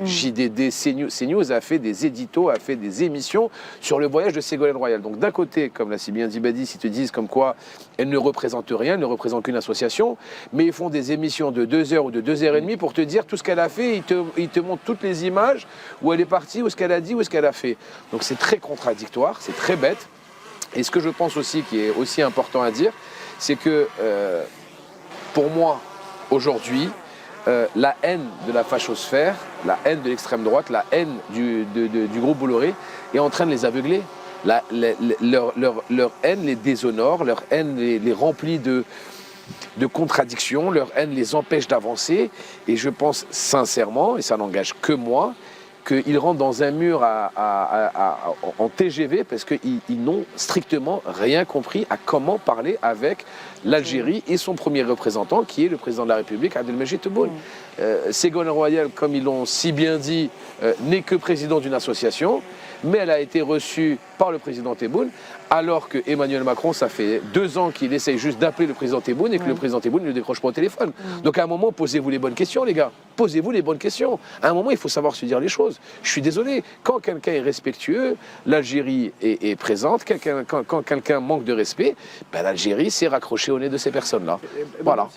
JDD, CNews a fait des éditos, a fait des émissions sur le voyage de Ségolène Royal. Donc d'un côté, comme l'a si bien dit Badis, ils te disent comme quoi elle ne représente rien, elle ne représente qu'une association, mais ils font des émissions de 2 heures ou de 2 heures et demie pour te dire tout ce qu'elle a fait, ils te montrent toutes les images, où elle est partie, où ce qu'elle a dit, où ce qu'elle a fait. Donc c'est très contradictoire, c'est très bête. Et ce que je pense aussi, qui est aussi important à dire, c'est que pour moi, aujourd'hui, la haine de la fachosphère, la haine de l'extrême droite, la haine du groupe Bolloré est en train de les aveugler. Leur haine les déshonore, leur haine les remplit de contradictions, leur haine les empêche d'avancer. Et je pense sincèrement, et ça n'engage que moi, qu'ils rentrent dans un mur en TGV parce qu'ils n'ont strictement rien compris à comment parler avec l'Algérie et son premier représentant, qui est le président de la République, Abdelmajid Tebboune. Ségolène Royal, comme ils l'ont si bien dit, n'est que président d'une association, mais elle a été reçue par le président Tebboune, alors que Emmanuel Macron, ça fait 2 ans qu'il essaye juste d'appeler le président Tebboune et que le président Tebboune ne le décroche pas au téléphone. Donc à un moment, posez-vous les bonnes questions, les gars. Posez-vous les bonnes questions. À un moment, il faut savoir se dire les choses. Je suis désolé, quand quelqu'un est respectueux, l'Algérie est présente. Quand quelqu'un manque de respect, ben l'Algérie s'est raccrochée au nez de ces personnes-là. Voilà.